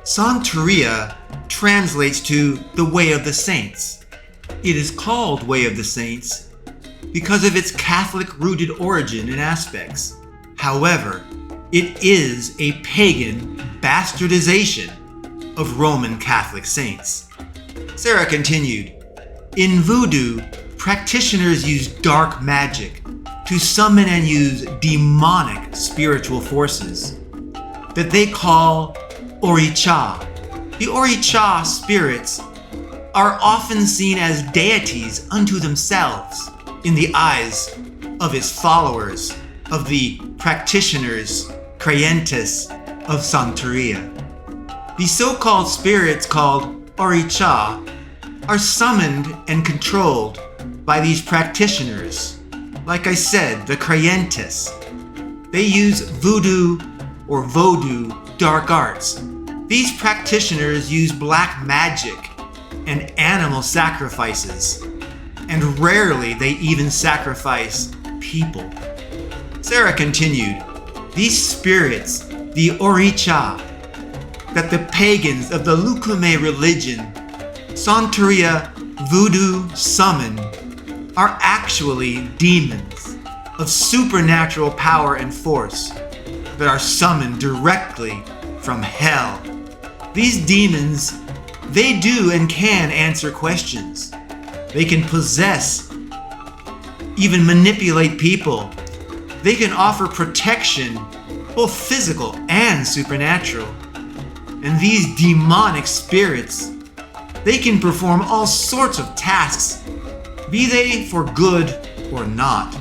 Santeria translates to the Way of the Saints. It is called Way of the Saints because of its Catholic-rooted origin and aspects. However, it is a pagan bastardization of Roman Catholic saints. Sarah continued, "In voodoo, practitioners use dark magic to summon and use demonic spiritual forces that they call Oricha. The Oricha spirits are often seen as deities unto themselves in the eyes of its followers, of the practitioners, Creyentes of Santeria. The so-called spirits called Oricha are summoned and controlled by these practitioners. Like I said, the Creyentes. They use voodoo or vodou dark arts. These practitioners use black magic and animal sacrifices, and rarely they even sacrifice people." Sarah continued, "These spirits, the Oricha, that the pagans of the Lukume religion, Santeria Voodoo summon, are actually demons of supernatural power and force that are summoned directly from hell. These demons, they do and can answer questions. They can possess, even manipulate people. They can offer protection, both physical and supernatural. And these demonic spirits, they can perform all sorts of tasks, be they for good or not.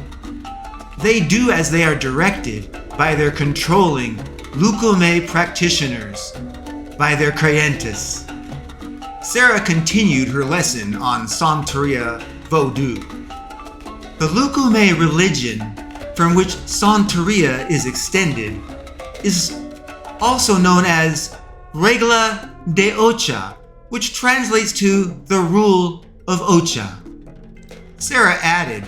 They do as they are directed by their controlling Lukume practitioners, by their Creyentes." Sarah continued her lesson on Santeria Voodoo. The Lukume religion, from which Santeria is extended, is also known as Regla de Ocha, which translates to the rule of Ocha. Sarah added,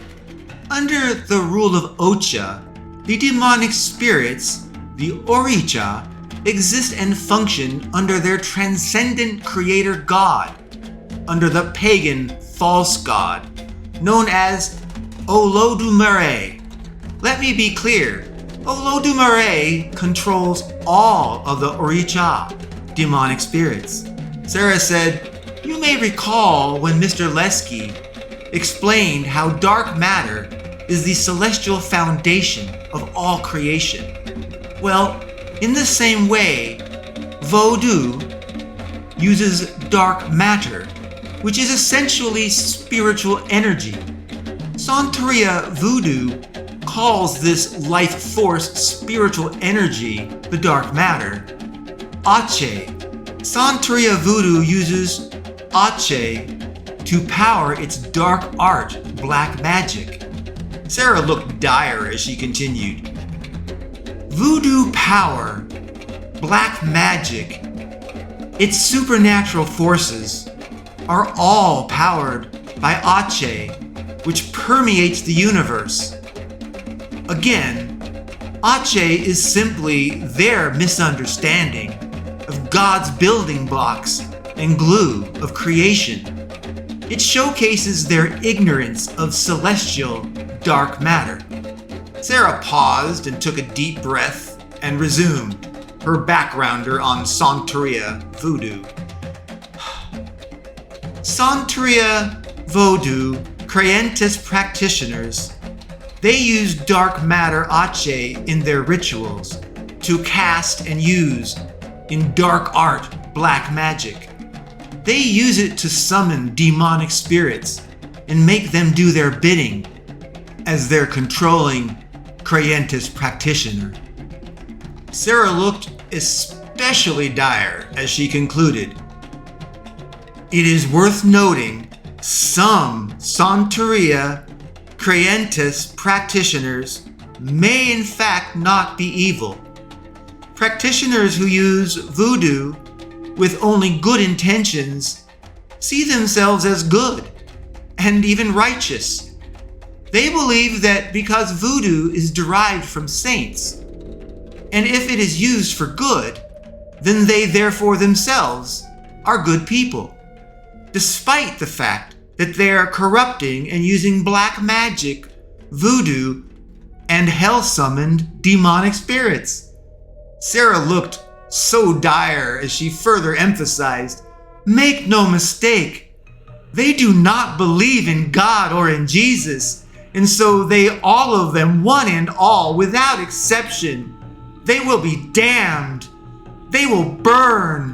"Under the rule of Ocha, the demonic spirits, the Oricha, exist and function under their transcendent creator god, under the pagan false god, known as Olodumare. Let me be clear, Olodumare controls all of the Oricha, demonic spirits." Sarah said, "You may recall when Mr. Lesky explained how dark matter is the celestial foundation of all creation. Well, in the same way, Vodou uses dark matter, which is essentially spiritual energy. Santeria Voodoo calls this life force spiritual energy, the dark matter, Ache. Santeria Voodoo uses Ache to power its dark art, black magic." Sarah looked dire as she continued. "Voodoo power, black magic, its supernatural forces are all powered by Ache, which permeates the universe. Again, Ache is simply their misunderstanding of God's building blocks and glue of creation. It showcases their ignorance of celestial dark matter." Sarah paused and took a deep breath and resumed her backgrounder on Santeria Voodoo. Santeria Voodoo Creyentes Practitioners, they use dark matter Ache in their rituals to cast and use in dark art black magic. They use it to summon demonic spirits and make them do their bidding as their controlling Creyentes practitioner. Sarah looked especially dire as she concluded, "It is worth noting some Santeria Creyentes practitioners may in fact not be evil. Practitioners who use voodoo with only good intentions see themselves as good and even righteous. They believe that because voodoo is derived from saints, and if it is used for good, then they therefore themselves are good people, despite the fact that they are corrupting and using black magic, voodoo, and hell-summoned demonic spirits. Sarah looked so dire as she further emphasized, "Make no mistake, they do not believe in God or in Jesus, and so they all of them, one and all, without exception, they will be damned. They will burn.